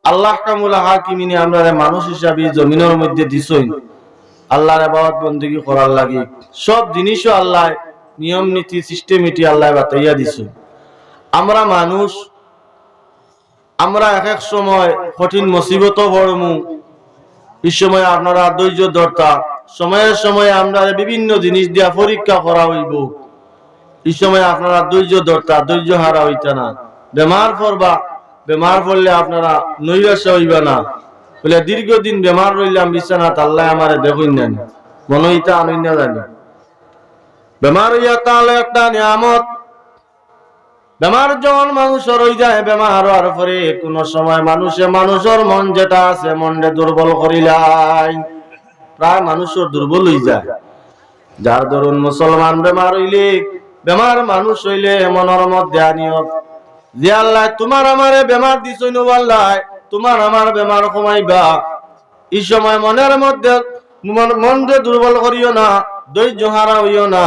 আল্লাহ কামুল হাকিমিনে আমরা মানুষ হিসাবে জমিনের মধ্যে দিছই আল্লাহর ইবাদত বندگی করার লাগি। সব জিনিসও আল্লাহ নিয়ম নীতি সিস্টেমেটি আল্লাহ বাতাইয়া দিছে। আমরা মানুষ, আমরা এক এক সময় কঠিন মুসিবতও পড়মু। এই সময় আপনারা ধৈর্য ধরতা, সময়ে সময়ে আমরা বিভিন্ন জিনিস দিয়া পরীক্ষা করা হইব। এই সময় আপনারা ধৈর্য ধরতা, ধৈর্য হারা হইতা না। বেমার পড়বা, বেমার পড়লে আপনারা নৈরাশা হইবা না। বলে দীর্ঘদিন বেমার রইলাম বিছানাত, আল্লাহ আমারে দেখুন না, মনে হইতা আনই না জানি। বেমার হইয়া তাহলে একটা নিয়ামত। বেমার যখন মানুষের হয়ে যায়, বেমার হওয়ার পরে কোন সময় মানুষের মন যেটা আছে মনটা দুর্বল করিলাই, প্রায় মানুষের দুর্বল হয়ে যায়। যার ধরুন মুসলমান বেমার হইলে, বেমার মানুষ হইলে মনের মধ্যে আনিও যে আল্লাহ তোমার আমারে বেমার দিছই নো, আল্লাহ তোমার আমার বেমার কমাইবা। এই সময় মনের মধ্যে মনকে দুর্বল করিও না, ধৈর্য হারা হইও না,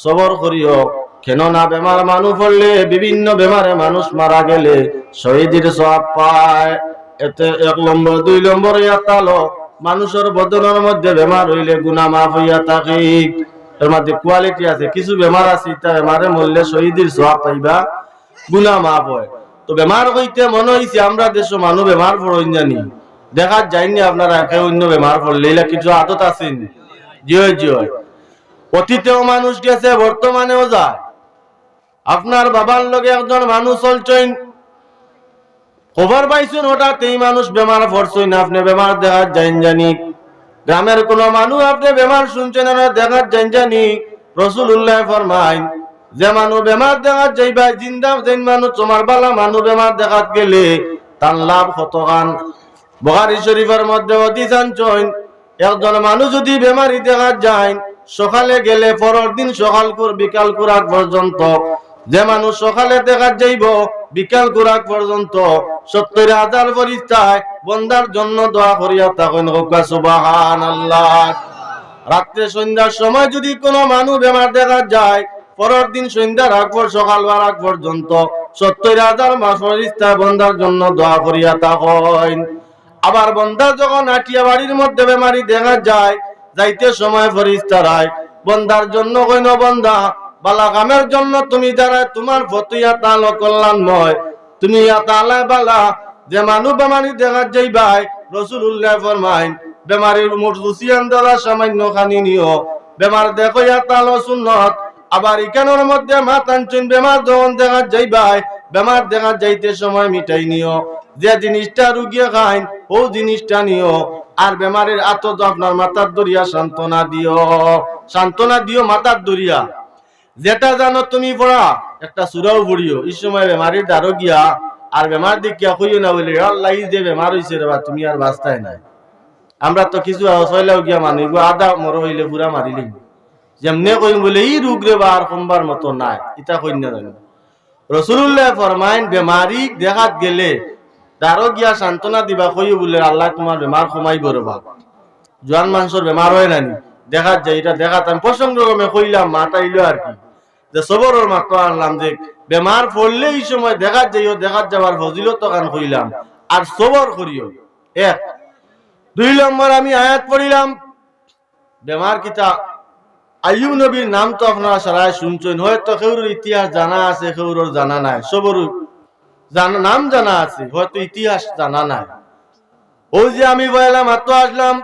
সবর করিও। কেননা বেমার মানুষ পড়লে, বিভিন্ন বেমারে মানুষ মারা গেলে শহীদের সওয়াব পায়। এতে 1 নম্বর 2 নম্বর ইয়াতালো মানুষের বদনের মধ্যে বেমার হইলে গুনাহ মাফ হইয়া থাকে। এর মধ্যে কোয়ালিটি আছে, কিছু বেমার আছে তা বেমারে মরলে শহীদের সওয়াব পাইবা, গুনাহ মাফ হয়। তো বেমার হইতে মনে হইছে আমরা দেশ মানুষ বেমার পড়ই জানি, দেখা যায়নি আপনারা একে অন্য বেমার পড়লে এলা কিছু আদত আছেন। জিয় জিয় অতীতেও মানুষ গেছে, বর্তমানেও যায়। আপনার বাবার লগে একজন মানুষ চলছেন, খবর পাইছেন হঠাৎ এই মানুষ বেমার পড়ছেন, আপনি বেমার দেখা যাইন জানি। গ্রামের কোন মানুষ আপনি বেমার শুনছেন না, দেখা যাইন জানি। রাসূলুল্লাহ ফরমাইন যে মানুষ বেমার দেখা যাইবা, জিন্দা যেন মানুষ তোমার বালা মানুষ বেমার দেখাত গেলে তার লাভ কতখান। বুখারী শরীফের মধ্যে হাদিস আনছেন, একজন মানুষ যদি বেমারি দেখা যায়, সকালে গেলে পরের দিন সকাল করে বিকাল করার পর্যন্ত, যে মানুষ সকালে দেখা যাইব বিকাল করার পর্যন্ত 70,000 ফেরেশতায় বান্দার জন্য দোয়া করিয়া থাকেন, সুবহানাল্লাহ। রাতে সন্ধ্যার সময় যদি কোনো মানুষ বেমার দেখা যায়, পরের দিন সন্ধ্যার আগ পর সকাল হওয়ার আগ পর্যন্ত 70,000 ফেরেশতায় বান্দার জন্য দোয়া করিয়া থাকেন। আবার বান্দা যখন আটিয়া বাড়ির মধ্যে বেমারি দেখা যায়, যাইতে সময় ফেরেশতারাই বান্দার জন্য কইন, বান্দা বালা কামের জন্য তুমি যারা তোমার ফতিয়া তাল কল্যাণময়, তুমি তালা বালা যে মানুষ বেমারি দেখা যাইবাই, রাসূলুল্লাহ ফরমাইন বেমারির মুরদুসিয়ান দ্বারা সামান্য খানি নিও, বেমার দেখো তাল সুন্নত। আবার ইকানোর মধ্যে মাতানচুন বেমার যখন দেখা যাইবাই, বেমার দেখা যাইতে সময় মিটাই নিও, যে জিনিসটা রুগিয়ে খাইন ও জিনিসটা নিও। আর বেমারের আতত আপনার মাথার দরিয়া সান্ত্বনা দিও মাথার দরিয়া। যেটা জানো তুমি পড়া একটা সুরাও পড়িও। এই সময় বেমারির দ্বারো গিয়া আর বেমার দেখিয়া কইও না বলে আল্লাহ যে বেমার হইছে রে, তুমি আর বাঁচতাই নাই। আমরা তো কিছু হইলেও গিয়া মানি আদা মর হইলে পুরা মারিলি, যেমনে কইম বলে এই রোগ রে বা আর কমবার মতো নাই, ইটা কই না জানি। রাসূলুল্লাহ ফরমাইন বেমারি দেখাত গেলে দ্বারো গিয়া সান্ত্বনা দিবা, কইও বলে আল্লাহ তোমার বেমার কমাইব রে বা। জোয়ান মানুষের বেমার হয় নানি দেখা যায়, এটা দেখাত আমি প্রসঙ্গ ক্রমে কইলাম, মাতাইলো আর কি, যে সবরের মাত্র আনলাম যে বেমার পড়লে এই সময় দেখা যাইও, দেখা যাবার ফজিলত কান কইলাম। আর সবর করিও। 1 2 নম্বর আমি আয়াত পড়িলাম, বেমার কিতা আইয়ুব নবীর নাম তো আপনারা সারাই শুনছেন, হয়তো কেউর ইতিহাস জানা আছে, কেউর জানা নাই। সবর নাম জানা আছে, হয়তো ইতিহাস জানা নাই। ওই যে আমি বললাম মাত্র আসলাম,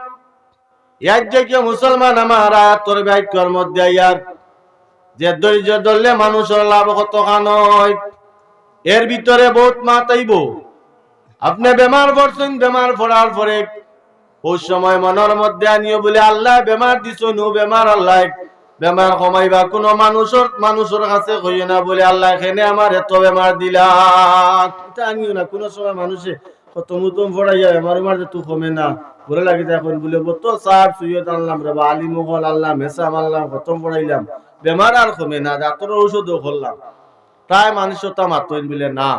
এক জায়গায় মুসলমান আমার আয়াতের বাক্যের মধ্যে ইয়ার যে ধৈর্য ধরলে মানুষের লাভ কত নয়, এর ভিতরে বহুত মাতাইব। আপনি বেমার পড়ছেন, বেমার পড়ার পরে ওই সময় মনের মধ্যে আনিও বলে আল্লাহ বেমার দিছ নো, বেমার আল্লাহ বেমার কমাইবা। কোন মানুষের কাছে কইও না বলে আল্লাহ এখানে আমার এত বেমার দিলা, এটা আনিও না। কোন সময় মানুষে কত মুতম পড়াইয়া বেমার তুই কমে না বলে লাগে, এখন বলে তো সাপ সুইয়ত আনলাম রে বা আলী মোগল আল্লাহ মেসা মারলাম, খতম পড়াইলাম, বেমার আর কমে না, ডাক্তার ঔষধও করলাম, প্রায় মানুষের তা মাতইন বলে না।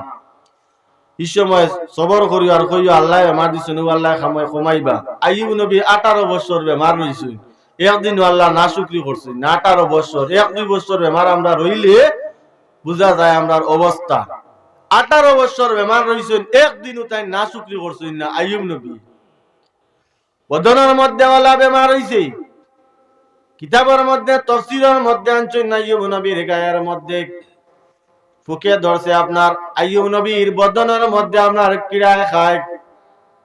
এই সময় সবর করিও আর কইও আল্লাহ বেমার দিছ নো, আল্লাহ কমাইবা। আইয়ুব নবী 18 বছর বেমার রইছে, একদিন আল্লাহ না শুকরি করছে না। 18 বছর 1-2 বছর বেমার আমরা রইলে বুঝা যায় আমরার অবস্থা। 18 বছর বেমার রইছেন, একদিনও তাই না শুকরি করছেন না। আইয়ুব নবী বদনের মধ্যে ওলা বেমার হইছে, কিতাবের মধ্যে তাফসীরের মধ্যে আনছেন আইয়ুব নবীর গায়ের মধ্যে ফুকে ধরছে। আপনার আইয়ুব নবীর বদনের মধ্যে আপনার কিড়ায় খায়,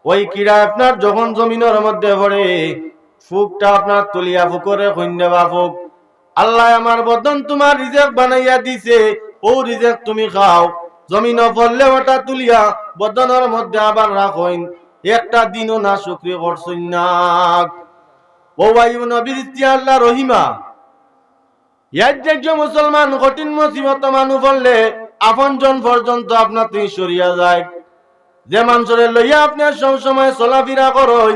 ওই কিড়া আপনার যখন জমিনের মধ্যে পড়ে ফুকটা আপনার তুলিয়া ফুকরে কন্যা ফুক, আল্লাহ আমার বদন তোমার রিজেক বানাইয়া দিছে, ও রিজেক তুমি খাও। জমিন পড়লে ওটা তুলিয়া বদনের মধ্যে আবার রাখইন, একটা দিনও না শুকরি করছইন না। ও আইয়ুব নবীর স্ত্রী আল্লাহ রহিমা, একজন মুসলমান কঠিন মুসিবত মানু পড়লে আপনজন পর্যন্ত আপনার তুই সরিয়া যায়। যে মানুষের লইয়া আপনি সব সময় চলাফেরা করেন,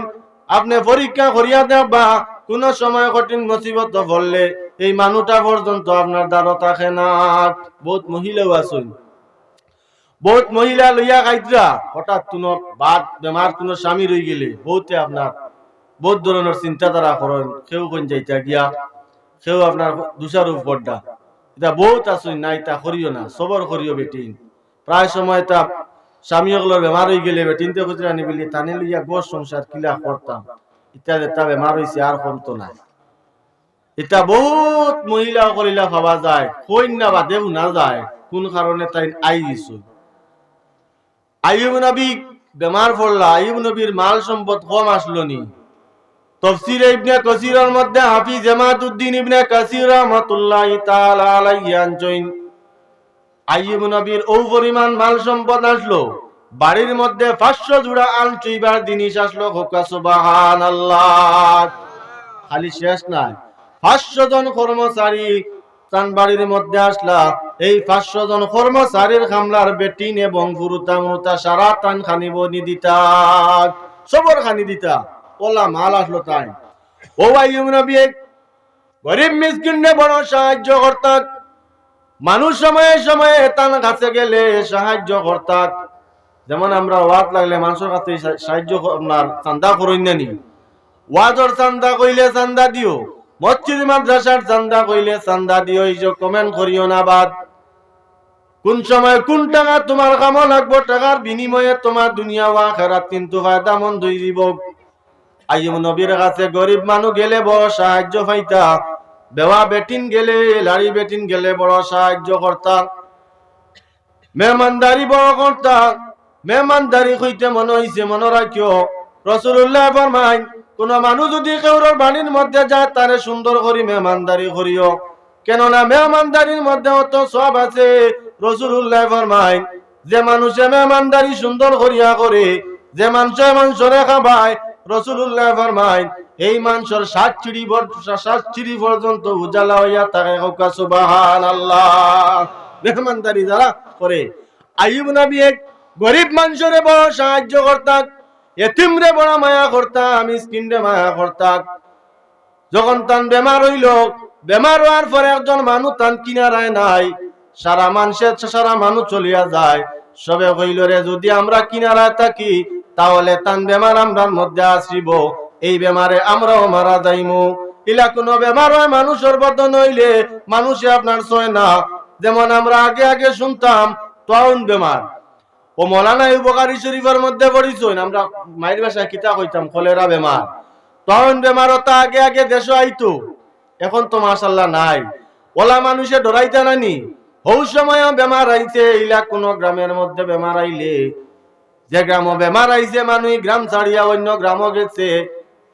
আপনি পরীক্ষা করিয়া দেখবা কোন সময় কঠিন মুসিবত পড়লে এই মানুষটা পর্যন্ত আপনার দ্বারা থাকে না। বহুত মহিলাও আছেন, বহুত মহিলা লইয়া খাইতরা হঠাৎ কোনো বাদ বেমার কোনো স্বামী রই গেলে বহুতে আপনার বহুত ধরনের চিন্তাধারা করেন। কেউ কোন যাইতা গিয়া, কেউ আপনার দুসার উপরটা, এটা বহুত আছেন না, এটা করিও না, সবর করিও বেটিন। প্রায় সময় তা স্বামী ওগুলোর বেমার হয়ে গেলে বেটিনতে খুচরা নিবিলি টানে লইয়া গোর সংসার কিলা করতাম, ইত্যাদি এটা বেমার হয়েছে আর কমতো না। এটা বহুত মহিলা করিলা ভাবা যায়, কইন না বা দেব না যায় কোন কারণে তাই আই দিছ। আইয়ুব নবী বেমার পড়লা, আইয়ুব নবীর মাল সম্পদ কম আসলো নি। তাফসীর ইবনে কাসীরের মধ্যে হাফিজ জামাতুদ্দিন ইবনে কাসীর রাহমাতুল্লাহি তাআলা আলাইহি আনছেন, আইয়ুব নবীর ও পরিমাণ মাল সম্পদ আসলো, বাড়ির মধ্যে 500 জোড়া আল চুইবার জিনিস আসলো। হোকা সুবহানাল্লাহ। খালি শেষ নাই, 500 জন কর্মচারী তান বাড়ির মধ্যে আসলা। এই 500 জন কর্মচারীর খামলার বেটিন এবং ফুরুতা মুরুতা সারা তান খানিব নিদিতা, সবর খানি দিতা, ওলা মাল আসলো তাই। ও আইয়ুব নবী গরিব মিসকিনকে বড় সাহায্য করতাম, মানুষ সময়ে সময়ে তান কাছে গেলে সাহায্য করতাম। যেমন আমরা ওয়াজ লাগলে মানুষের কাছে সাহায্য আপনার চান্দা করইন না নি, ওয়াজর চান্দা কইলে চান্দা দিও, মসজিদ মাদ্রাসার চান্দা কইলে চান্দা দিও, এই যে কমেন্ট করিও না বাদ। কোন সময় কোন টাকা তোমার কামে লাগবো, টাকার বিনিময়ে তোমার দুনিয়া ও আখিরাত কিন্তু ফায়দা মন্দ হইব। আইয়ুব নবীর কাছে গরিব মানুষ গেলে বড় সাহায্য পাইতা, বেওয়া বেটিন গেলে লাড়ি বেটিন গেলে বড় সাহায্য করতা, মেহমানদারি বড় করতা। মেহমানদারি হইতে মনে হইছে মনে রাখিও রাসূলুল্লাহ ফরমায়, কোন মানুষ যদি কেউর বাড়ির মধ্যে যায় তারে সুন্দর করে মেহমানদারি করিও, কেননা মেহমানদারির মধ্যে অত সওয়াব আছে। রাসূলুল্লাহ ফরমায়, যে মানুষে মেহমানদারি সুন্দর করিয়া করে, যে মানুষরে খাবায়, রাসূলুল্লাহ ফরমায় এই মানুষের 7 চিড়ি পর্যন্ত উজালা হইয়া থাকে। হোকা সুবহানাল্লাহ। মেহমানদারি যারা করে, আইয়ুব নবী এক গরিব মানুষের বড় সাহায্য করতাম, এতিমরে বড় মায়া করতাম, মিসকিনরে মায়া করতাম। যখন তান বেমার হইল, বেমার হওয়ার পরে একজন মানুষ তান কিনারায় নাই, সারা মানুষ চলিয়া যায়। সবে কইল রে যদি আমরা কিনারায় থাকি তাহলে তান বেমার আমরার মধ্যে আসিব, এই বেমারে আমরাও মারা যাইমু। ইলা কোন বেমার হয় মানুষের বদন হইলে মানুষে আপনার সয় না। যেমন আমরা আগে আগে শুনতাম তাউন বেমার, ও মৌলানা বুখারী শরীফের মধ্যে পড়িছেন, আমরা মায়ের ভাষায় কিতা কইতাম কলেরা বেমার। তাউন বেমার ওটা আগে আগে দেশে আইতো, এখন তো মাশাআল্লাহ নাই। ওলা মানুষে ডরাইতা নানি, ওই সময় বেমার আইছে। ইলা কোন গ্রামের মধ্যে বেমার আইলে, যে গ্রাম বেমার আইছে মানুষ গ্রাম ছাড়িয়া অন্য গ্রাম গেছে,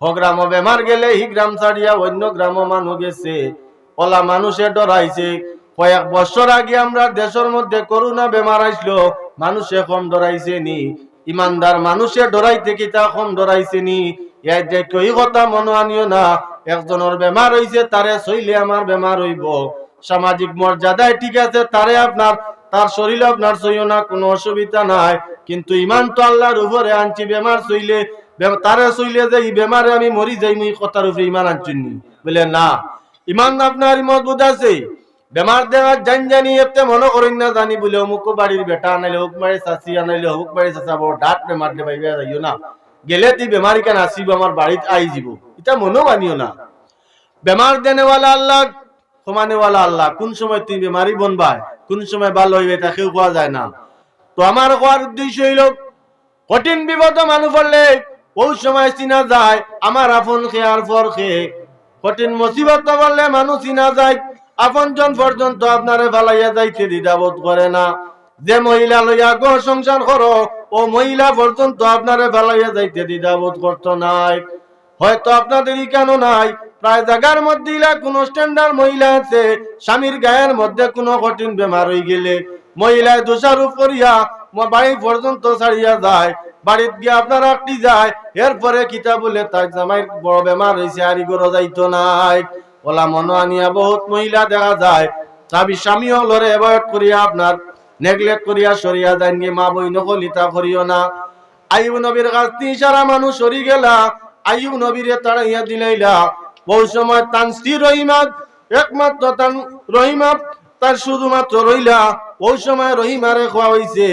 ও গ্রাম বেমার গেলে এই গ্রাম ছাড়িয়া অন্য গ্রাম মানুষ গেছে। ওলা মানুষে ডরাইছে। কয়েক বছর আগে আমরা দেশের মধ্যে করোনা বেমার আসলো, মানুষে কম ডরাইছে নি? ইমানদার মানুষে ডরাইতে কি তা কম ডরাইছে নি? এই কথা মনে আনিও না, একজনের বেমার হইছে তারে সইলে আমার বেমার হইব, সামাজিক মর্যাদায় ঠিক আছে, তারে আপনার তার শরীর আপনার সইও না, কোনো অসুবিধা নাই। কিন্তু ইমান তো আল্লাহর উপরে আনছি, বেমার সইলে তারে সইলে যে এই বেমারে আমি মরি যাই, এই কথার উপরে ইমান আনছেন বলে না। ইমান আপনার মজবুত আছে, বেমার দেওয়ার জানি এতে মনে করেন না জানি বলে অমুক বাড়ির বেটা আনাইলে, অমুক বাড়ির চাষি আনাইলে, অমুক বাড়ির চাষা বড় ডাট বেমার দে পাইবে যাইও না, গেলে তুই বেমারি কেন আসিব আমার বাড়িতে আই যাব, এটা মনেও মানিও না। বেমার দেনেওয়ালা আল্লাহ, সমানেওয়ালা আল্লাহ। কোন সময় তুই বেমারি বনবাই, কোন সময় ভালো হইবে তা কেউ কোয়া যায় না। তো আমার হওয়ার উদ্দেশ্য হইল কঠিন বিপদ মানুষ পড়লে ওই সময় চিনা যায় আমার আপন খেয়ে আর পর খেয়ে। কঠিন মুসিবত পড়লে মানুষ চিনা যায় আপন জন পর্যন্ত আপনারে ফালাইয়া যাইতে দ্বিধাবোধ করে না। যে মহিলা লইয়া ঘর সংসার করো ও মহিলা পর্যন্ত আপনারে ফালাইয়া যাইতে দ্বিধাবোধ করতো নাই। হয়তো আপনাদেরই কেন নাই, প্রায় জায়গার মধ্যে কোন স্ট্যান্ডার্ড মহিলা আছে, স্বামীর গায়ের মধ্যে কোনো কঠিন বেমার হয়ে গেলে মহিলায় দোষারোপ করিয়া বাড়ি পর্যন্ত ছাড়িয়া যায়। বাড়িতে গিয়ে আপনারা একটি যায়, এরপরে কিতা বলে তার জামাই বড় বেমার হয়েছে আর ইগোরো যাইতো নাই। ওলা মনো আনিয়া বহুত মহিলা দেখা যায় স্বামী হলরে অ্যাভয়েড করিয়া আপনার নেগলেক্ট করিয়া সরিয়া যায়। মা বই নকলিতা করিও না। আইয়ুব নবীর কাছ থেকে সারা মানুষ সরি গেলা, আইয়ুব নবীরে তাড়াইয়া দিলাইলা। বহু সময় তান স্ত্রী রহিমা, একমাত্র তান রহিমা তার শুধুমাত্র রইলা। ওই সময় রহিমারে খোয়া হইছে,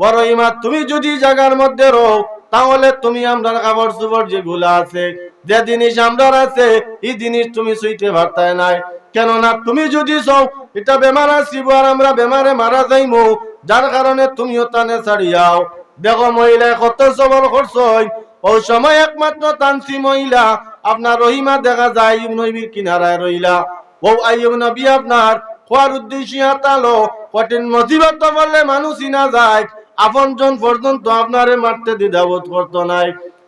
ও রহিমা তুমি যদি জায়গার মধ্যে রো তাহলে তুমি আমরা খাবার চুবর যেগুলা আছে, যে জিনিস আমরার আছে এই জিনিস তুমি সইতে পারতাই নাই। কেননা তুমি যদি চাও এটা বেমার আসিব আর আমরা বেমারে মারা যাইমু, যার কারণে তুমিও তানে ছাড়িয়াও। দেখো মহিলা কত সবল করছই। ওই সময় একমাত্র তানসি মহিলা আপনার রহিমা দেখা যায় আইয়ুব নবীর কিনারায় রইলা। ও আইয়ুব নবী আপনার খোয়ার উদ্দেশ্যে হাতালো। কঠিন মুসিবত বললে মানুষই না যায় আপন জন পর্যন্ত আপনারে মারতে দ্বিধাবোধ করতো নাই।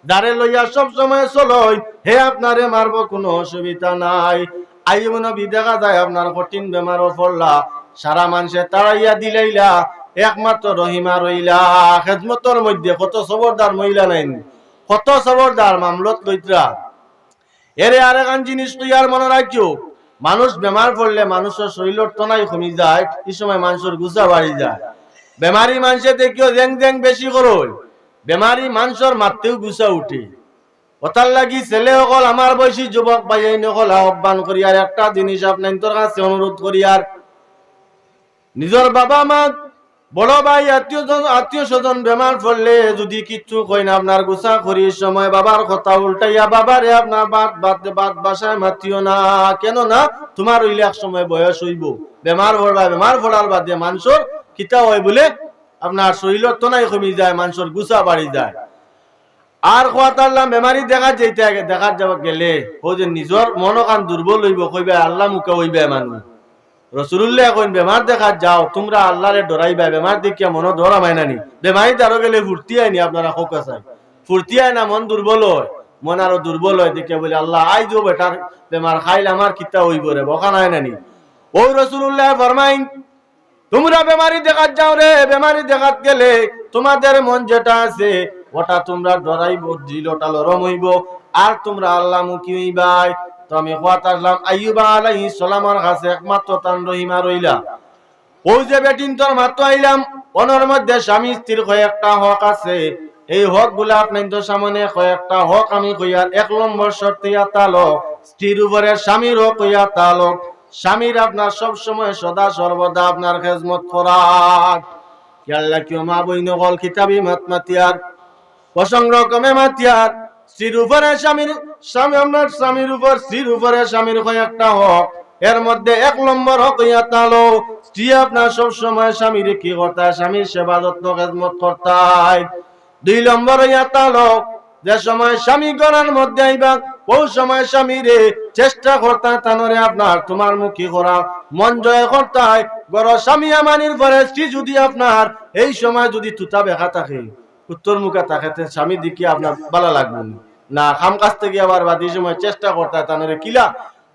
দাঁড়ে লইয়া সব সময় চলই, হে আপনারে মারবো কোনো অসুবিধা নাই। আইয়ুব নবী দেখা যায় আপনার কঠিন বেমারও পড়লা, সারা মানুষে তাড়াইয়া দিলাইলা, একমাত্র রহিমা রইলা। খেদমতর মধ্যে কত সবরদার মহিলা নাই, কত সবরদার মামলত লইত্রা। এরে আরেকান জিনিস তুই আর মনে রাখিও, মানুষ বেমার পড়লে মানুষের শরীরের টনাই কমি যায়, এই সময় মানুষের গুছা বাড়ি যায়। বেমারি মানুষে দেখিও জেং জেং বেশি করো, বেমারি মানুষের মারতেও গুছা উঠে। ওটার লাগি ছেলে সকল আমার বয়সী যুবক ভাই নকল আহ্বান করি আর একটা জিনিস আপনার কাছে অনুরোধ করি, আর নিজের বাবা মা বড় ভাই আত্মীয় স্বজন বেমার পড়লে যদি কিচ্ছু কই না আপনার গুছা করির সময় বাবার কথা উল্টাইয়া বাবারে আপনার বাদ বাসায় মাতিও না। কেন না তোমার ওইলে এক সময় বয়স হইব, বেমার পড়বা, বেমার পড়ার বাদে মানুষের কিতা হয় বলে আপনার শরীরের টনাই কমি যায়, মানুষের গুছা বাড়ি যায়। আর কোয়াতাল্লাহ বেমারি দেখা যাইতে দেখা যাব গেলে ও যে নিজের মনকান দুর্বল হইব, কইবে আল্লাহ মুখে হইবে মানুষ। রসুলুল্লাহ কইন বেমার দেখা যাও তোমরা আল্লাহরে ডরাইবা, বেমার দেখিয়া মন ডরা মাইনানি। বেমারি দাঁড়ো গেলে ফুর্তি আইনি আপনারা খোকা চাই, ফুর্তি আয় না, মন দুর্বল হয়, মন আরো দুর্বল হয়। দেখে বলে আল্লাহ আই যাও বেটার বেমার খাইলে আমার কিতা হইব রে, বকা নাই নানি। ও রসুলুল্লাহ ফরমাইন তোমরা বেমারি দেখাত যাও রে, বেমারি দেখাত গেলে তোমাদের মন যেটা আছে ওটা তোমরা ডরাইব, দিলটা লরম হইব, আর তোমরা আল্লাহ মুখী হইবাই। তো আমি কথা আসলাম আইয়ুব আলাইহিস সালামের কাছে একমাত্র তান রহিমা রইলা। ওই যে বেটিন তোর মাত্র আইলাম, ওনার মধ্যে স্বামী স্ত্রীর কয়েকটা হক আছে, এই হক গুলা আপনার সামনে কয়েকটা হক আমি কইয়ার। 1 নম্বর শর্তিয়া তালো স্ত্রীর উপরে স্বামীর হক কইয়া তালো স্বামীর আপনার সব সময় সদা সর্বদা আপনার খেজমত করার। আল্লাহ কিও মা বই নকল কিতাবি মাতমাতিয়ার প্রসঙ্গ কমে মাতিয়ার স্ত্রীর উপরে স্বামীর আপনার স্বামীর উপর স্ত্রীর উপরে স্বামীর কয়েকটা হক। এর মধ্যে 1 নম্বর হক ইয়া তালো স্ত্রী আপনার সব সময় স্বামীর কি করতে, স্বামীর সেবা যত্ন খেদমত করতে। 2 নম্বর ইয়া তালো যে সময় স্বামী ঘরের মধ্যে আইবা ওই সময় স্বামীরে চেষ্টা করতে তানরে আপনার তোমার মুখী করা, মন জয় করতে। গর স্বামী আমানির পরে স্ত্রী যদি আপনার এই সময় যদি তুতা বেখা থাকে, উত্তর মুখে তাকাতে স্বামী দিকে আপনার ভালো লাগবে না। খাম কাছ থেকে আবার বাদ এই সময় চেষ্টা করতে তানরে কিলা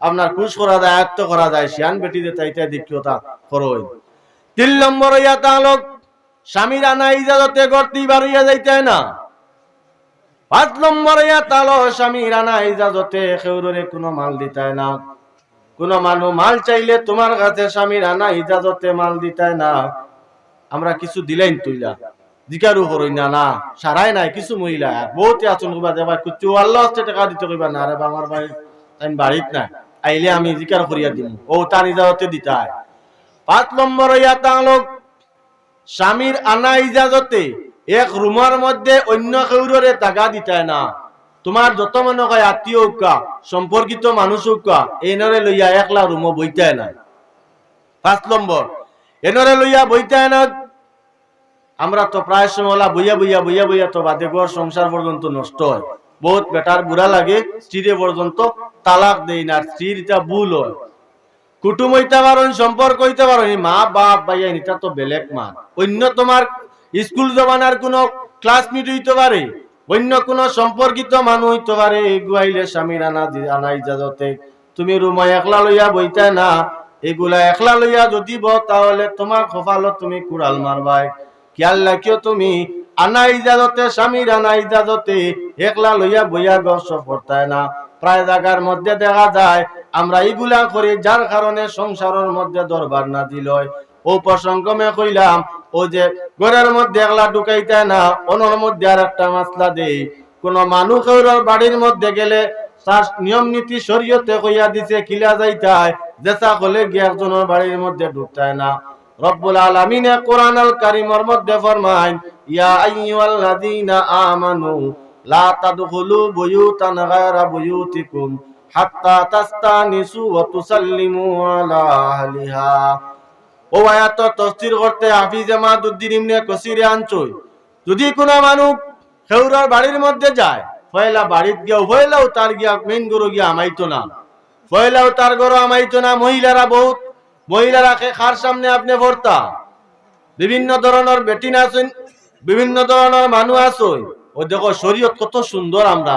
আপনার খুশ করা যায়, আয়ত্ত করা যায়, শিয়ান বেটি দে তাইতে দেখিওতা করো। 3 নম্বর ইয়া তালক স্বামীর আনা ইজাজতে গর্তি বাড়িয়া যাইতে না। 5 নম্বর ইয়া তালো স্বামীর আনা ইজাজতে খেউরে কোনো মাল দিতে না। কোন মানুষ মাল চাইলে তোমার কাছে স্বামীর আনা ইজাজতে মাল দিতে না। আমরা কিছু দিলেন তুইলা জিকারু করই না, না সারাই নাই। কিছু মহিলা বহুত আচরণ করবা দেবা কিছু আল্লাহ হচ্ছে টাকা দিতে কইবা না রে আমার ভাই তাই বাড়িত না আইলে আমি জিকার করিয়া দিম, ও তার ইজাজতে দিতে হয়। 5 নম্বর ইয়া তালক স্বামীর আনা ইজাজতে এক রুমের মধ্যে অন্য কেউরে টাকা দিতে না। তোমার যত মনে হয় আত্মীয় উকা সম্পর্কিত মানুষ উকা এনরে লইয়া একলা রুমও বইতে না। 5 নম্বর এনরে লইয়া বইতে না। আমরা তো প্রায় সময় বইয়া বইয়া তো বাদে ঘর সংসার পর্যন্ত নষ্ট হয়। বহুত বেটার বুড়া লাগে, স্ত্রীরে পর্যন্ত তালাক দেই না, স্ত্রীর এটা ভুল হয়। কুটুম হইতে পারো, সম্পর্ক হইতে পারো, মা বাপ ভাইয়া এটা তো বেলেগ মা। অন্য তোমার স্কুল জমানার কোন ক্লাসমেট হইতে পারে, অন্য কোন সম্পর্কিত মানুষ হইতে পারে। এগুয়াইলে স্বামীর আনা ইজাজতে তুমি রুমে একলা লইয়া বইতে না। এগুলা একলা লইয়া যদি বউ তাহলে তোমার কপালত তুমি কুড়াল মারবাই। খেয়াল রাখিও তুমি আনা ইজাজতে, স্বামীর আনা ইজাজতে একলা লইয়া বইয়া গস পড়তায় না। প্রায় জায়গার মধ্যে দেখা যায় আমরা এইগুলা করি, যার কারণে সংসারের মধ্যে দরবার না দিল। ও প্রসঙ্গমে কইলাম, ও যে ঘরের মধ্যে একলা ঢুকাইতে না, অনর মধ্যে আর একটা মাসলা দেই। কোন মানুষের বাড়ির মধ্যে গেলে তার নিয়ম নীতি শরীয়তে কইয়া দিছে কিলা যাইতায়, যেসা হলে গিয়ে একজনের বাড়ির মধ্যে ঢুকতায় না। রব্বুল আলামিন কোরআন আল কারীমের মধ্যে ফরমায়, ইয়া আইয়ুহাল্লাযীনা আমানু লা তাদখুলু বুয়ুতান গায়রা বুয়ুতিকুম হাত্তা তাস্তানিসু ওয়া তুসাল্লিমু আলা আহলিহা। ও আয়াত তাফসীর করতে হাফিজ মাদউদ্দিন ইবনে কাসিরে আনছই, যদি কোন মানুষ খেউরার বাড়ির মধ্যে যায়, পয়লা বাড়িত গিয়া পয়লাও তার গিয়া মেইন গরু গিয়া আমাইতো না, পয়লাও তার গরু আমাইতো না। মহিলারা খার সামনে আপনি ভর্তা, বিভিন্ন ধরনের বেটিন আছেন, বিভিন্ন ধরনের মানুষ আছেন। ও দেখো শরীয়ত কত সুন্দর, আমরা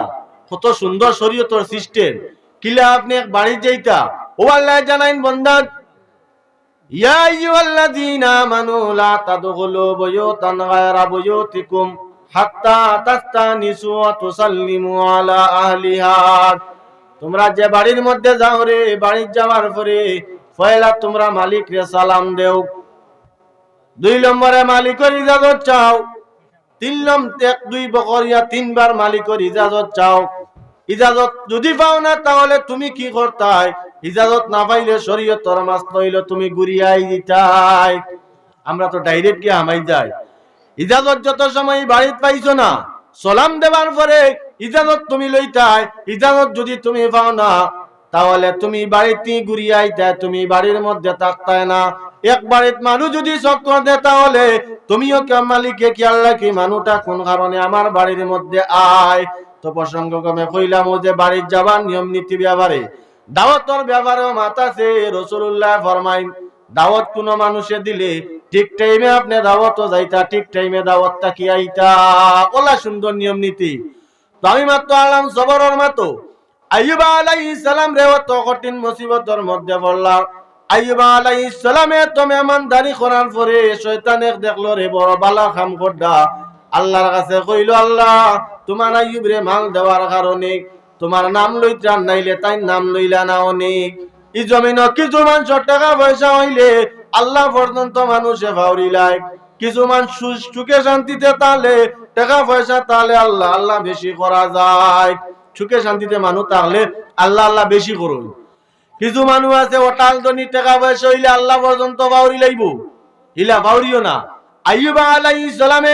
কত সুন্দর শরীয়তের সিস্টেম। কিলা আপনি বাড়ি যাইতা, ও আল্লাহ জানাইন বান্দা, ইয়া আইয়ুহাল্লাযীনা আমানু লা তাদখুলু বুয়ুতান গায়রা বুয়ুতিকুম হাত্তা তাস্তানিসু ওয়া তুসাল্লিমু আলা আহলিহা। তোমরা যে বাড়ির মধ্যে যাও রে, বাড়ি যাওয়ার পরে পয়লা তোমরা মালিক রে সালাম দেও, 2 নম্বরে মালিকের ইজাজত চাও, 3 নম্বর 1 2 বকরিয়া 3 বার মালিকের ইজাজত চাও। ইজাজত যদি পাও না তাহলে তুমি কি করতাই? ইজাজত না পাইলে শরীয়তের মাসলা হইল তুমি গুরিয়াই দিতাই। আমরা তো ডাইরেক্ট গিয়ে হামাই যাই। ইজাজত যত সময় বাড়িতে পাইছো না, সালাম দেবার পরে ইজাজত তুমি লইতাই। ইজাজত যদি তুমি পাও না তাহলে তুমি বাড়িতে গুরিয়াইতে, তুমি বাড়ির মধ্যে থাকতাই না। এক বাড়িতে মানুষ যদি চক্কর দেয় তাহলে তুমিও কে মালিকে খেয়াল রাখি মানুষটা কোন কারণে আমার বাড়ির মধ্যে আয়। তো প্রসঙ্গক্রমে কইলাম, ও যে বাড়ির যাবার নিয়ম নীতি ব্যাপারে, দাওয়াতের ব্যাপারেও মাতাছে। রাসূলুল্লাহ ফরমাইন, দাওয়াত কোন মানুষে দিলে ঠিক টাইমে আপনি দাওয়াতও যাইতা, ঠিক টাইমে দাওয়াতটা কি আইতা। ওলা সুন্দর নিয়ম নীতি। তো আমি মাত্র আলাম সবরের মতো আইয়ুব আলাইহিস সালাম রে অত কঠিন মুসিবতের মধ্যে পড়লাম। আইয়ুব আলাইহিস সালামে তো মেহমানদারি করার পরে শয়তানে দেখলো রে বড় বালা কাম করডা। আল্লাহর কাছে কইল, আল্লাহ তোমার আইয়ুব রে মাল দেওয়ার কারণে তোমার নাম লইতা নাইলে তাই নাম লইলা না অনেক। এই জমিন কিছু মানুষের টাকা পয়সা হইলে আল্লাহ পর্যন্ত মানুষে ভাউরিলায়, কিছু মানুষ সুখে শান্তিতে তাহলে টাকা পয়সা তাহলে আল্লাহ আল্লাহ বেশি করা যায়। সুখে শান্তিতে মানুষ তাহলে আল্লাহ আল্লাহ বেশি করুন। কিছু মানুষ আছে ওটাল ধনী টাকা পয়সা হইলে আল্লাহ পর্যন্ত ভাউরি লাইব, ইলা ভাউরিও না। আইয়ুব আলাইহিস সালামে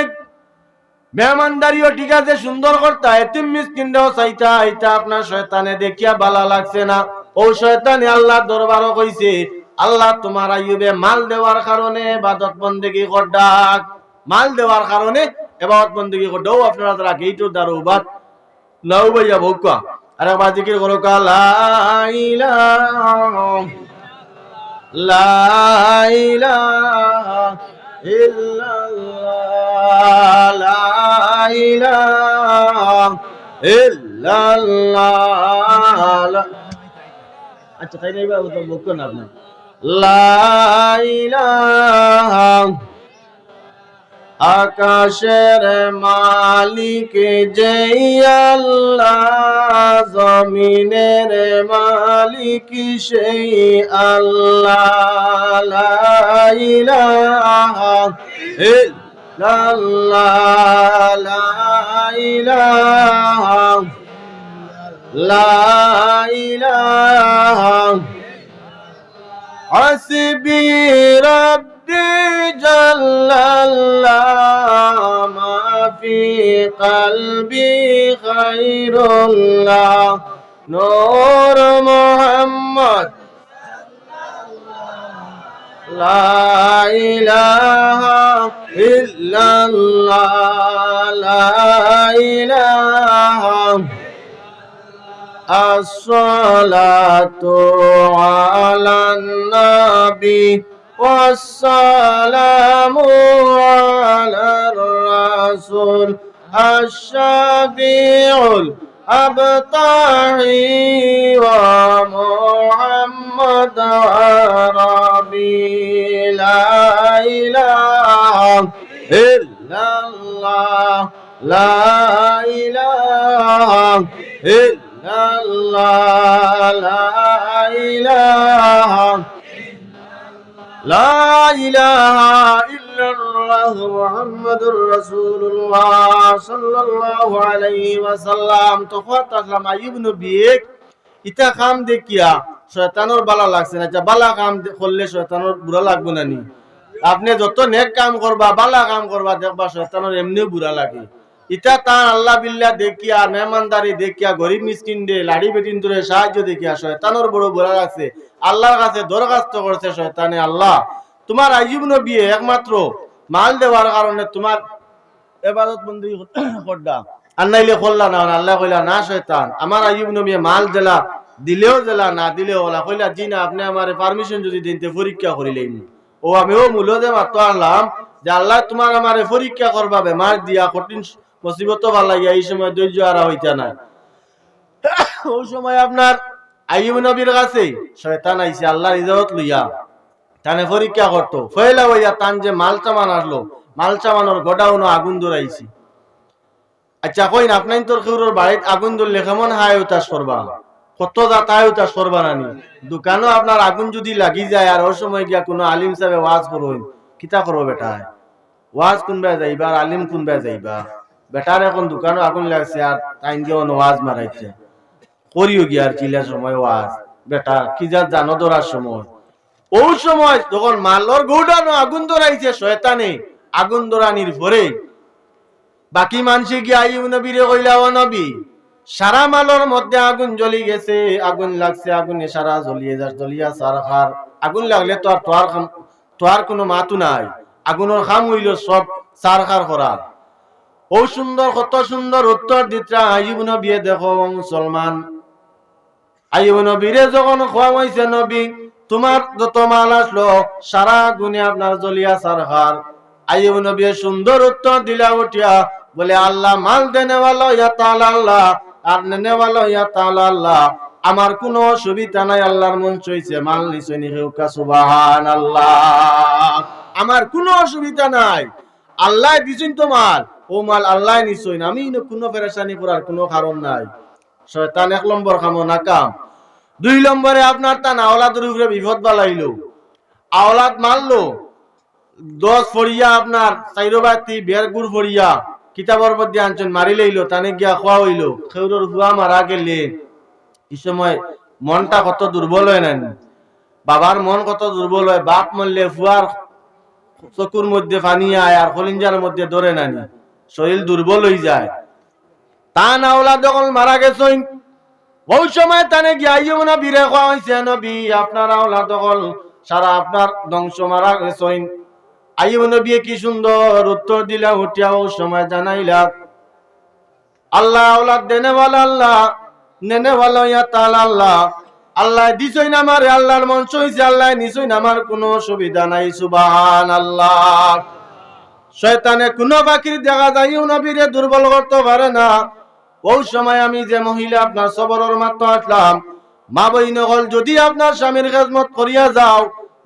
মেহমানদারিও ঠিক আছে সুন্দর করতা, এতিম মিসকিনরাও চাইতা, এটা আপনার শয়তানে দেখিয়া ভালো লাগছে না। ও শয়তানে আল্লাহ দরবারও কইছে, আল্লাহ তোমার আইয়ুবে মাল দেওয়ার কারণে ইবাদত বন্দেগী করডাক, মাল দেওয়ার কারণে ইবাদত বন্দেগী করডাও। আপনারা তারা গেইটো দারুবাত নাও ভাইয়া ভোকা আর একবার জিকির করো, লা ইলাহা ইল্লাল্লাহ, লা ইলাহা ইল্লাল্লাহ। আচ্ছা তাই নাই বাবু, তো ভোগ না আপনি। লা ইলাহা, আকাশের মালিক যেই আল্লাহ, জমিনের মালিক সেই আল্লাহ। লা ইলাহা ইল্লাল্লাহ, লা ইলাহা, লা ইলাহা, হাসবি রাব্বি জাল্লাল্লাহ, মা ফি কলবি খায়রুল্লাহ, নূর মুহাম্মদ লা ইলাহা ইল্লাল্লাহ লা ইলাহা আসসালাতু আলান নবী ওয়াসসালামু আলার রাসূল আশ-শাফিউল আবতাহি ওয়া মুহাম্মদ আরাবী লা ইলাহা ইল্লাল্লাহ লা ইলাহা ইল্লাল্লাহ লা ইলাহা লা ইলাহা ইল্লাল্লাহ মুহাম্মাদুর রাসূলুল্লাহ সাল্লাল্লাহু আলাইহি ওয়াসাল্লাম। তো ফাতালাম আইয়ুব নবী ইতা কাম দেখিয়া শয়তানের বালা লাগছে না, বালা কাম করলে শয়তানের বুড়া লাগবে না নি? আপনি যত নেক কাম করবা বালা কাম করবা দেখবা শয়তানের এমনিও বুড়া লাগে। ইটা তার আল্লাহ বিল্লাহ দেখিয়া মেহমানদারি দেখিয়া গরিব মিসকিন দে লাড়ি বেটিন ধরে সাহায্য দেখিয়া শয়তানের বড় বুড়া লাগছে। আল্লাহর কাছে দরখাস্ত করছে শয়তানে, আল্লাহ তোমার আইয়ুব নবী একমাত্র মাল দেওয়ার কারণে তোমার ইবাদত বন্দি করডা আর নাইলে করলা না। আল্লাহ কইলা না শয়তান, আমার আইয়ুব নবী মাল জেলা দিলেও জেলা না দিলেও ওলা কইলা জি না, আপনি আমার পারমিশন যদি দিনতে পরীক্ষা করিলেন। ও আমিও মূল্যদে মাত্র আনলাম যে আল্লাহ তোমার আমার পরীক্ষা করবা বেমার দিয়া কঠিন মুসিবত ভালাইয়া এই সময় ধৈর্য আর হইতা না। ওই সময় আপনার আইয়ুব নবীর কাছে শয়তান আইছে আল্লাহর ইজাজত লইয়া তানে পরীক্ষা করতো। ফয়লা হইয়া তান যে মাল চামান আসলো, মাল চামানোর গোডাউনও আগুন ধরাইছি। আচ্ছা কইন আপনার তোর কেউর বাড়িত আগুন ধরলে কেমন হায় উতাস করবা, কত জাত হায় উতাস করবা নানি? দোকানও আপনার আগুন যদি লাগি যায় আর ওই সময় গিয়া কোনো আলিম সাহেব ওয়াজ করবেন, কিতা করবো বেটা? ওয়াজ কোনবা যাইবা আর আলিম কোনবা যাইবা? বেটার এখন দোকানও আগুন লাগছে আর টাইম দিয়ে ওয়াজ মারাইছে, করিও গিয়া আর চিলার সময় ওয়াজ। বেটা কি যা জানো ধরার সময়, ওই সময় যখন মালর গৌডানো আগুন ধরাইছে শয়তানে, আগুন ধরানির পরে বাকি মানুষে গিয়ে আইয়ুব নবীরে কইলা, ও নবী সারা মালর মধ্যে আগুন জ্বলি গেছে, আগুন লাগছে, আগুনে সারা জ্বলিয়ে যা জ্বলিয়া সারখার। আগুন লাগলে তো আর তোর কোনো মাতু নাই, আগুনের খাম হইল সব সারখার করা। ও সুন্দর কত সুন্দর উত্তর দিত্রা আইয়ুব নবী। দেখো মুসলমান, আইয়ুব নবীরে যখন খোয়া হইছে নবী তোমার যত মাল আসলো সারা গুনে আপনার জ্বলিয়া সারখার। আইয়ুব নবী সুন্দর উত্তর দিলা উঠিয়া বলে, আল্লাহ মাল দেনে ওয়ালা ইয়া তাআলা আল্লাহ আর নেনে ওয়ালা ইয়া তাআলা আল্লাহ, আমার কোনো অসুবিধা নাই। আল্লাহর মন চাইছে মাল নিছনি হেউকা সুবহানাল্লাহ, আমার কোনো অসুবিধা নাই। আল্লাহ দিছেন তো মাল, ও মাল আল্লাহ নিছই, আমি কোনো পেরেশানি করার কোনো কারণ নাই। শয়তান এক নম্বর কাম নাকাম। দুই নম্বরে আপনার তা আওলাদের উপরে বিপদ বালাইলো, আওলাদ মারলো 10 ফড়িয়া আপনার চাইরবাতি বের গুড় ফড়িয়া কিতাবর মধ্যে আনছেন মারি লইলো, তানে গিয়া খোয়া হইলো। খেউরর হুয়া মারা গেলে এই সময় মনটা কত দুর্বল হয় না? বাবার মন কত দুর্বল হয়। বাপ মরলে ফুয়ার চকুর মধ্যে পানি আয় আর কলিঞ্জার মধ্যে ধরে নানি, শরীর দুর্বল হয়ে যায়। তা না ওলা যখন মারা গেছেন ওই সময় তানে গিয়া আইয়ুব নবীরে খোয়া হইছে, নবী আপনার ওলা তখন সারা আপনার ধ্বংস মারা গেছেন। আইয়ুব নবী কি সুন্দর উত্তর দিলা উঠিয়া ওই সময় জানাইলা, আল্লাহ আওলাদ দেনে ওয়ালা আল্লাহ, নেনে ওয়ালা ইয়া তাআলা আল্লাহ, আল্লাহ দিছইন আমারে, আল্লাহর মন চাইছে, আল্লাহ নিছইন, আমার কোনো অসুবিধা নাই। সুবহানাল্লাহ। শয়তানে কোনো বাকির দেখা যায় আইয়ুব নবীরে দুর্বল করতে পারে না। ওই সময় আমি যে মহিলা আপনার সবরের মাত্র আসলাম, মা বইন হল যদি আপনার স্বামীর খেদমত করিয়া যাও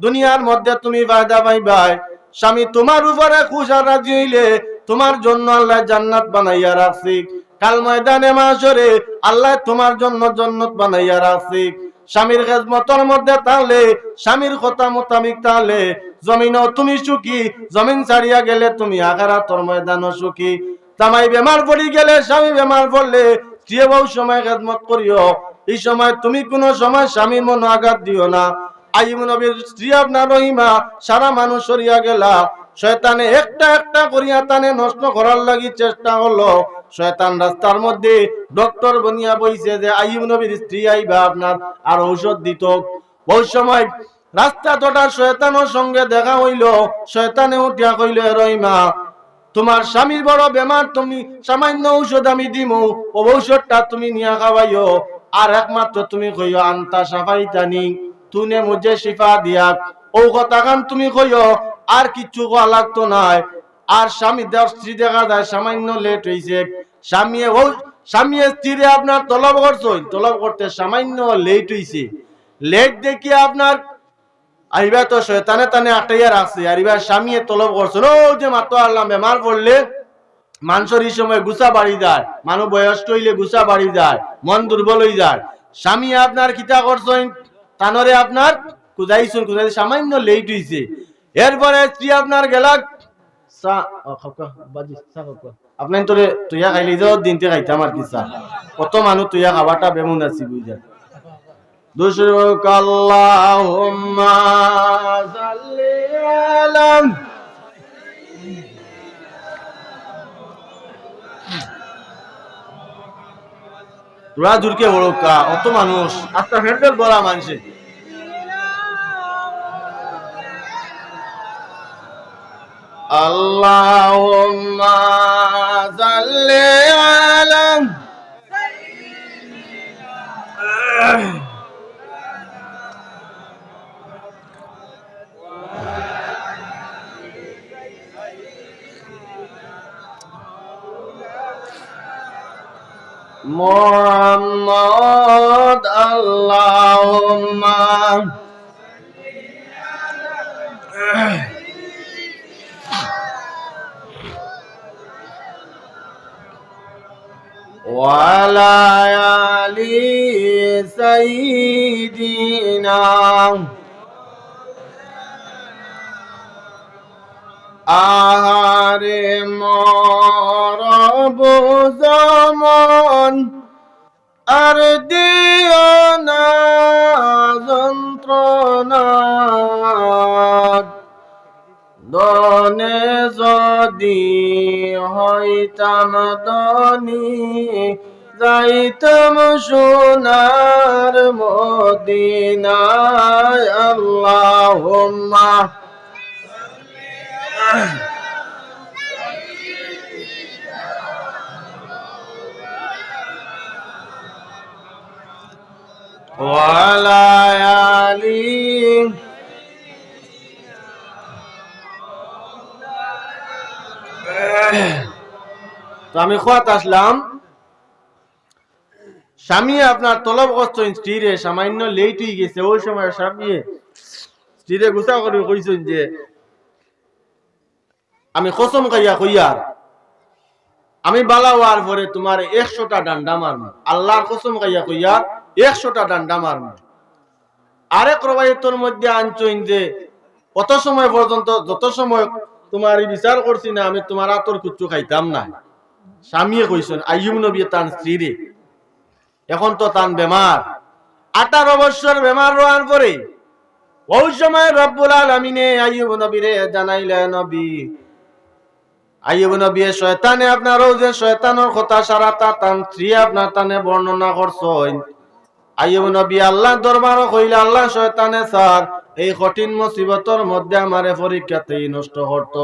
দুনিয়ার মধ্যে তুমি ফায়দা পাইবাই। স্বামী তোমার উপরে খুশ আর রাজি হইলে তোমার জন্য আল্লাহ জান্নাত বানাইয়া রাখছি। কাল ময়দানে মাশরে আল্লাহ তোমার জন্য জান্নাত বানাইয়া রাখছি। স্বামীর খেদমতের মধ্যে তাহলে স্বামীর কথা মোতাবিক তাহলে জমিনও তুমি সুখী, জমিন ছাড়িয়া গেলে তুমি আখিরাতের ময়দানও সুখী। জামাই বেমার পড়ি গেলে, স্বামী বেমার পড়লে স্ত্রী বহু সময় খেদমত করিও। এই সময় তুমি কোনো সময় স্বামীর মন আঘাত দিও না। আইয়ুব নবীর স্ত্রী আপনার রহিমা সারা মানুষ সরিয়া গেলা, শয়তানে একটা একটা করিয়া তানে নষ্ট করার লাগি চেষ্টা হলো। শয়তান রাস্তার মধ্যে ডক্টর বনিয়া বইছে যে আইয়ুব নবীর স্ত্রী আইবা আপনার আর ঔষধ দিত। ওই সময় রাস্তা তোটা শয়তানের সঙ্গে দেখা হইল, শয়তানে উঠিয়া কইল, রহিমা তোমার স্বামীর বড় বেমার, তুমি সামান্য ঔষধ আমি দিমু, ও ঔষধটা তুমি নিয়া খাওয়াইও, আর একমাত্র তুমি কইও আন্তা সাফাইতানি তুনে মুঝে শিফা দিয়া, ও কথা খান তুমি কইও, আর কিচ্ছু কোয়া লাগতো নাই। আর স্বামী স্ত্রী দেখা যায় সামান্য লেট হইছে, স্বামী স্ত্রী আপনার তলব করছেন, তলব করতে সামান্য লেট হইছে, লেট দেখিয়ে আপনার আইবা তো শয়তানে তানে আটাইয়া রাখছে, আর এবার স্বামী তলব করছেন, ও যে মাত্র আল্লাহ বেমার পড়লে মানুষের এই সময় গুছা বাড়ি যায়, মানুষ বয়স্ক হইলে গুছা বাড়ি যায়, মন দুর্বল হয়ে যায়। স্বামী আপনার কিতা করছেন, তানরে আপনার কুদাইছেন, কুদাই সামান্য লেট হইছে। এরপরে স্ত্রী আপনার গেলা আপনার তোরে তুইয়া খাইলে যাও দিনতে খাইতাম আর কি চা, কত মানুষ তুইয়া খাবারটা বেমন আছি বুঝা। দুশরুক আল্লাহুম্মা সাল্লি আলা তোরা দূরকে বড়কা, অত মানুষ আস্তা ফেরবেল বলা মানুষে। আল্লাহুম্মা সাল্লি আলা মুহাম্মদ আল্লাহুম্মা ওয়ালা আলি সাইয়্যিদিনা আহারে মরব জামান আর দিও না যন্ত্রণা, দনে যদি হইতাম দনি যাইতাম সোনার মদিনায়। আল্লাহুম্মা ওয়ালা আলি তো আমি খোয়াত আসলাম, স্বামী আপনার তলব করছেন স্ত্রীরে, সামান্য লেট হয়ে গেছে, ওই সময় স্বামী স্ত্রীরে গুছা করে কইছেন যে আমি কসম খাইয়া কইয়ার আমি বালা হওয়ার পরে তোমার 100টা ডান্ডা মারবো, আল্লাহর কসম খাইয়া কইয়ার 100টা ডান্ডা মারবো। আরেক রবায়তের মধ্যে আনছেন যে কত সময় পর্যন্ত, যত সময় তোমার বিচার করছি না আমি তোমার আতর কুচ্ছু খাইতাম না। স্বামী কইছেন আইয়ুব নবী তান স্ত্রীরে, এখন তো তান বেমার, 18 বছর বেমার রোয়ার পরে ওই সময় রব্বুল আলামিনে আইয়ুব নবীরে জানাইলেন, নবী আইয়ুব নবী শয়তানে আপনারও যে শয়তানের কথা সারাটা তান স্ত্রী আপনার তানে বর্ণনা করছেন। আইয়ুব নবী আল্লাহ দরবারও কইলে, আল্লাহ শয়তানে স্যার এই কঠিন মুসিবতের মধ্যে আমারে পরীক্ষাতেই নষ্ট করতো,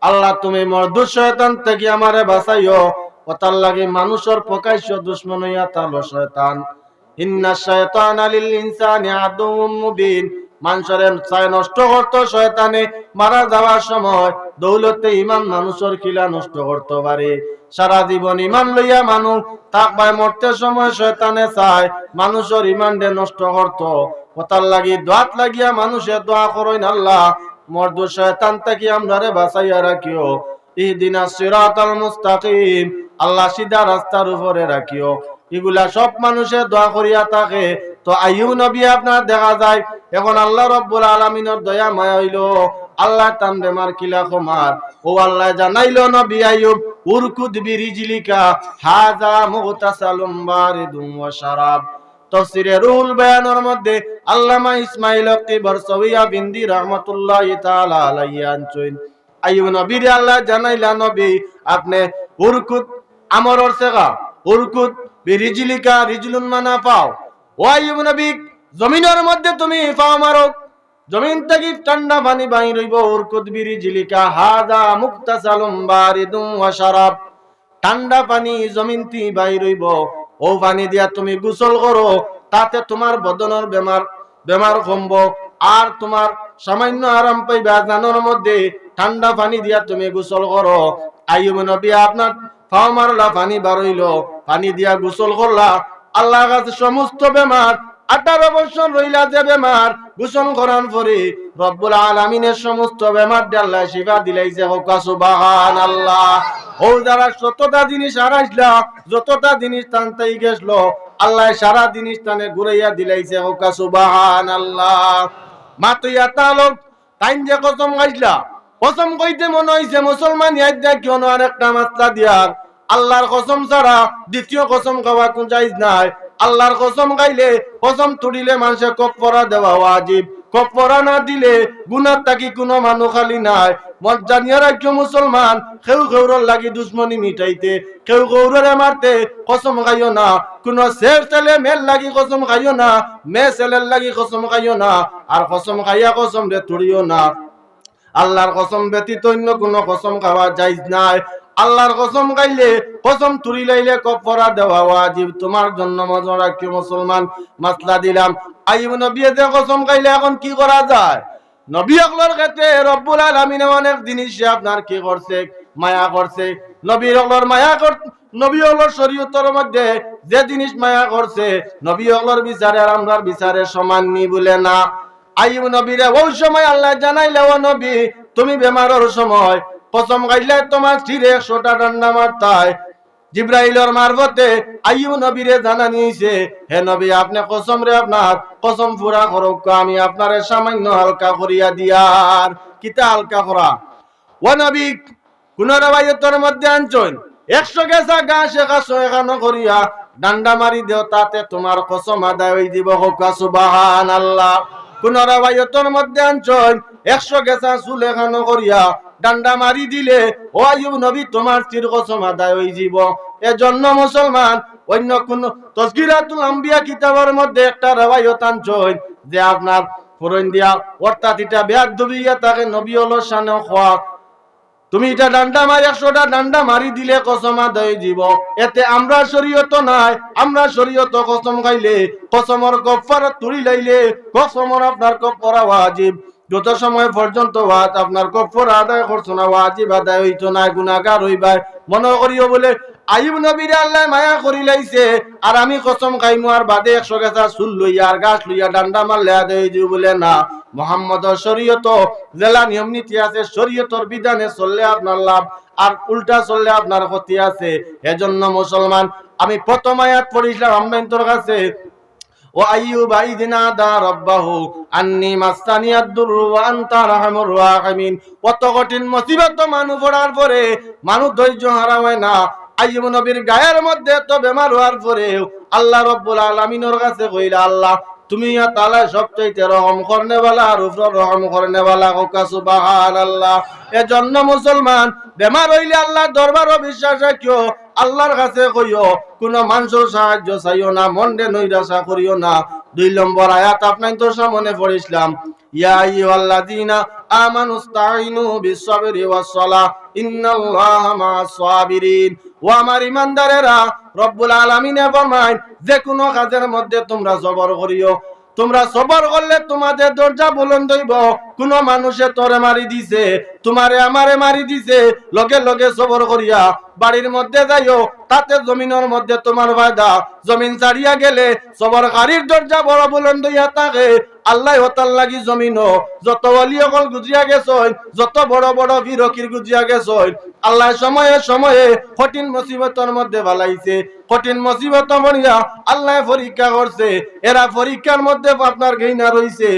আল্লাহ তুমি মরদুদ শয়তান থেকে আমারে বাঁচাইও। কথার লাগে মানুষের প্রকাশ্য দুশমন হইয়া তালো শয়তান। ইন্নাশ শায়তানা লিল ইনসানি আদুউম মুবিন, মানুষের চাই নষ্ট করতো শয়তানে। মারা যাওয়ার সময় দৌলতে ইমান মানুষের কিলা নষ্ট করতে পারে, সারা জীবন ইমান লইয়া মানুষ থাকবাই, মরতে সময় শয়তানে চায় মানুষের ইমান দে নষ্ট করতো। কথার লাগি দোয়াত লাগিয়া মানুষের দোয়া করেন, আল্লাহ মরদুদ শয়তান থেকে আমরারে বাঁচাইয়া রাখিও। ইহদিনাস সিরাতাল মুস্তাকিম, আল্লাহ সিধা রাস্তার উপরে রাখিও। এগুলা সব মানুষের দোয়া করিয়া থাকে। তো আইয়ুব নবী আপনার দেখা যায় এখন আল্লাহ রাব্বুল আলামিনের দয়া মায়া হইলো, আল্লাহ তান বেমার কিলা কমার, ও আল্লাহ জানাইলো নবী আইয়ুব উরকুদ বিরিজলিকা হাযা মুগতাসালুম বারিদুম ওয়া শারাব। তাফসীরে রুহুল বায়ানের মধ্যে আল্লামা ইসমাঈল আক্কি বরসওয়িয়া বিন্দি রাহমাতুল্লাহি তাআলা আলাইহি আনছেন, আইয়ুব নবীরে আল্লাহ জানাইলা, নবী আপনি উরকুদ আমরর সেগা উরকুদ বিরিজলিকা রিজলুন মানা পাও, ও আইয়ুব নবী জমিনের মধ্যে তুমি পাও মারো, জমিন থেকে ঠান্ডা পানি বাইর হইব উরকুত বিরিজিলিকা হাযা মুক্তাসালুম বারিদুম ওয়া শারাব। ঠান্ডা পানি জমিন থেকে বাইর হইব, ও পানি দিয়া তুমি গোসল করো, তাতে তোমার বদনের বেমার কমবো আর তোমার সামান্য আরাম পাইবা। জানোর মধ্যে ঠান্ডা পানি দিয়া তুমি গোসল করো। আইয়ুব নবী আপনার পাও মারলা, পানি বার হইল, পানি দিয়া গোসল করলা, আল্লাহর কাছে সমস্ত বেমার 18 বছর রইলা যে বেমার গোসল করার পরে রব্বুল আলামিনের সমস্ত বেমার দিয়ে আল্লাহ শিফা দিলাইছে। হোক সুবহানাল্লাহ। ও যারা যতটা জিনিস হারাইছিলা, যতটা জিনিস টানতেই গেছিল, আল্লাহ সারা জিনিস টানে ঘুরাইয়া দিলাইছে। হোক সুবহানাল্লাহ। মাতুইয়া তালক টাইম যে কসম খাইছিলা, কসম কইতে মনে হইছে মুসলমান ইয়াদ দেখ কেন আর একটা মাত্রা দিয়ার। আল্লাহর কসম ছাড়া দ্বিতীয় কসম খাওয়া কোন জায়েজ নাই। আল্লাহর কসম খাইলে, কসম তুড়িলে মানুষে কফারা দেওয়া ওয়াজিব। কফারা না দিলে গুনাহ থাকি কোনো মানুষ খালি নাই। মজ্জানিয়া রাজ্য মুসলমান কেউ কেউর লাগি দুশ্মনী মিটাইতে, কেউ কেউরে মারতে কসম খাইও না। কোন শের ছেলে মেল লাগি কসম খাইও না, মেয়ে ছেলের লাগি কসম খাইও না। আর কসম খাইয়া কসম রে তুড়িও না। আল্লাহর কসম ব্যতীত অন্য কোনো কসম খাওয়া জায়েজ নাই। আল্লাহর কসম খাইলে, কসম তুরি লাইলে কফারা দেওয়া ওয়াজিব তোমার জন্য। মজা রাখিও মুসলমান। মাসলা দিলাম, আইয়ুব নবী যে কসম খাইলে এখন কি করা যায়? নবী আকলর ক্ষেত্রে রব্বুল আলামিন অনেক জিনিস আপনার কি করছে, মায়া করছে। নবী আকলর মায়া কর, নবী আকলর শরীয়তের মধ্যে যে জিনিস মায়া করছে, নবী আকলর বিচারে আর আমরার বিচারে সমান নি বলে না। আইয়ুব নবীরে ওই সময় আল্লাহ জানাইলে, ও নবী তুমি বেমারের সময় কসম খাইলে তোমার শিরে 100টা ডান্ডা মারতাই। জিব্রাইলের মারফতে আইয়ুব নবীরে জানা নিয়েছে, হে নবী আপনি কসম রে আপনার কসম পুরা করুক, আমি আপনারে সামান্য হালকা করিয়া দিয়ার। কিতা হালকা করা? ও নবী কোন রাওয়ায়াতের মধ্যে আনছেন 100 গেছা গাছ 151 করিয়া ডান্ডা মারি দেও, তাতে তোমার কসম আদায় হই দিব। হোক সুবহানাল্লাহ। কোন রাওয়ায়াতের মধ্যে আনছেন 100 গেছা চুল 51 করিয়া ডান্ডা মারি দিলে ও আইয়ুব নবী তোমার চির কসম আদায় হই যাব। এজন্য মুসলমান অন্য কোন তাজকিরাতুল আম্বিয়া কিতাবের মধ্যে একটা রাওয়ায়াত আনছেন যে আপনার ফরন দিয়া অর্থাৎ এটা বেয়াদবিয়া তাকে নবী হলো শানে খোয়া, তুমি এটা ডান্ডা মারি 100টা ডান্ডা মারি দিলে কসম আদায় দিব। এতে আমরা শরীয়ত নাই। আমরা শরীয়ত কসম খাইলে কসমর কফারা তুলি লাইলে কসমর আপনার কফারা ওয়াজিব। যত সময় পর্যন্ত আপনার কফারা আদায় করছো না, ওয়াজিব আদায় হইতো না, গুনাহগার হইবাই। মনে করিও বলে আইয়ুব নবীর আল্লাহ মায়া করি লাইছে আর আমি কসম খাইমু আর বাদে 100 গেছা চুল লইয়া আর গাছ লইয়া ডান্ডা মারলে আদায় হই দিব বলে না। মুহাম্মদের শরীয়ত জেলা নিয়ম নীতি আছে, শরীয়তের বিধানে চললে আপনার লাভ আর উল্টা চললে আপনার ক্ষতি আছে। এজন্য মুসলমান আমি প্রথম আয়াত পড়িছিলাম আপনাদের কাছে, ও আইয়ুব আইদিনা দা রাব্বাহু আন্নী মাসানিয়াদ দুরু ওয়া আনতা আরহামুর রাহিমিন। কত কঠিন মুসিবত মানুষ পড়ার পরে মানুষ ধৈর্য হারায় না। আইয়ুব নবীর গায়ের মধ্যে তো বেমার হওয়ার পরে আল্লাহ রাব্বুল আলামিনের কাছে কইলা, আল্লাহ তুমি ইয়া তাআলা সবচাইতে রহম করনে वाला আর উপর রহম করনে वाला। হোক সুবহানাল্লাহ। এজন্য মুসলমান বেমার হইলে আল্লাহর দরবারে বিশ্বাস রাখিও, আল্লাহর কাছে কইও, কোন মানুষের সাহায্য চাইও না, মনে নৈরাশা করিও না। 2 নম্বর আয়াত আপনাদের সামনে পড়িছিলাম, ইয়া আইয়ুহাল্লাযীনা আমানুস্তাঈনু বিস-সাবরি ওয়াস-সালাহ ইন্নাল্লাহা মা'আস সাবিরিন। ও আমার ঈমানদারেরা, রব্বুল আলামিন ফরমায় যে কোনো কাজের মধ্যে তোমরা সবর করিও। তোমরা সবর করলে তোমাদের দরজা বুলন্দ হইব। কোন মানুষে তোরে মারি দিছে, তোমারে আমারে মারি দিছে, লগে লগে সবর করিয়া বাড়ির মধ্যে যাইও, তাতে জমিনের মধ্যে তোমার ফায়দা। জমিন ছাড়িয়া গেলে সবরকারীর দরজা বড় বুলন্দ হইয়া থাকে। আল্লাহ হতাল লাগি জমিনও যত ওলি অকল গুজরিয়া গেছই, যত বড় বড় ফিরকির গুজরিয়া গেছই, আল্লাহ সময়ে সময়ে কঠিন মুসিবতের মধ্যে বালাইছে। কঠিন মুসিবত মরিয়া আল্লাহ পরীক্ষা করছে। এরা পরীক্ষার মধ্যে আপনার ঘৃণা রইছে।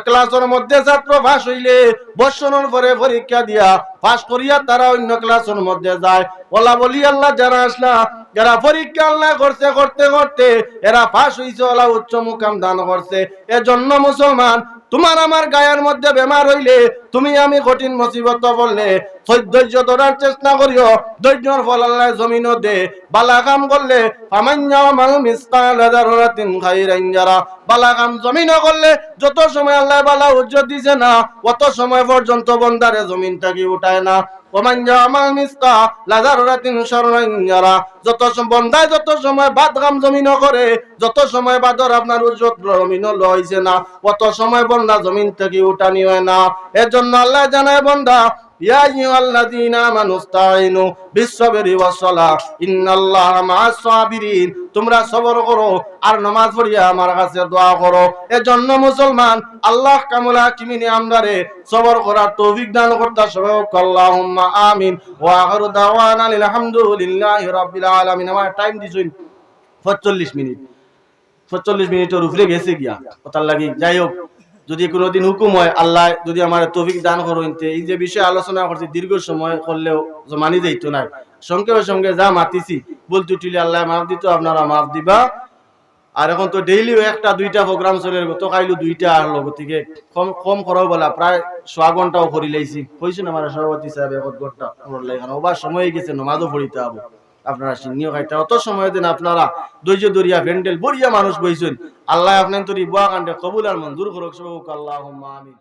ক্লাসের মধ্যে ছাত্র পাস হইলে বর্ষণের পরে পরীক্ষা দিয়া পাস করিয়া তারা অন্য ক্লাসের মধ্যে যায়। ওলা বলি আল্লাহ যারা আসলা, যারা পরীক্ষা আল্লাহ করতে করতে করতে এরা পাস হইছে, ওলা উচ্চ মুকাম দান করছে। এজন্য মুসলমান তোমার আমার গায়ের মধ্যে বেমার হইলে, তুমি আমি কঠিন মুসিবত পড়লে ধৈর্য ধরার চেষ্টা করিও। ধৈর্যর ফল আল্লাহ জমিনও দে। বালা কাম করলে ফামান ইয়ামাল মিসকাল যাররাতিন খাইরান ইয়ারা, বালা কাম জমিনও করলে যত সময় আল্লাহ বালা উজ্জত দিছে না, অত সময় পর্যন্ত বান্দারে জমিন থেকে উঠায় না। ওমান ইয়ামাল মিসকাল যাররাতিন শাররান ইয়ারা, যত সময় বান্দায় যত সময় বাদ কাম জমিনও করে, যত সময় বাদর আপনার উজ্জত জমিনও লইছে না, অত সময় বান্দা জমিন থেকে উঠানি হয় না। এর জন্য আল্লাহ জানায় বান্দা, ইয়া আইয়ুহাল্লাযীনা আমানু ইসতাঈনু বিস-সাবরি ওয়াস-সালাহ ইন্নাল্লাহা মা'আস সাবিরিন, তোমরা সবর করো আর নামাজ পড়িয়া আমার কাছে দোয়া করো। এজন্য মুসলমান আল্লাহ কামুল হাকিমিনে আমরারে সবর করার তৌফিক দান করতা। সবাই আল্লাহুম্মা আমিন। ওয়া আখিরু দাওয়ানা আলহামদুলিল্লাহি রাব্বিল আলামিন। আমার টাইম দিছুন 45 মিনিট, 45 মিনিটের উপরে গেছে গিয়া কথার লাগি। যাই হোক, যদি কোনোদিন হুকুম হয় আল্লাহ যদি আমার তৌফিক দান করেন, এই যে বিষয়ে আলোচনা করছি দীর্ঘ সময় করলেও মানি যাইতো না। সঙ্গে সঙ্গে যা মাতিছি বল তুটিলে আল্লাহ মাফ দিত, আপনারা মাফ দিবা। আর এখন তো ডেইলি একটা দুইটা প্রোগ্রাম চলে, গত কাইলো দুইটা আর গতিকে কম কম করাও বলা, প্রায় 1/4 ঘন্টাও করি লাইছি। কইছেন আমার সভাপতি সাহেব 1 ঘন্টা লাগানো, ওবার সময় গেছে, নামাজও পড়িতে হবে। আপনারা সিন্নিও খাইতে অত সময় দেন, আপনারা ধৈর্য ধরিয়া ভেন্ডেল বড়িয়া মানুষ বইছেন। আল্লাহ আপনার তোর বুয়া কাণ্ডে কবুল আর মঞ্জুর করুক। আল্লাহুম্মা আমিন।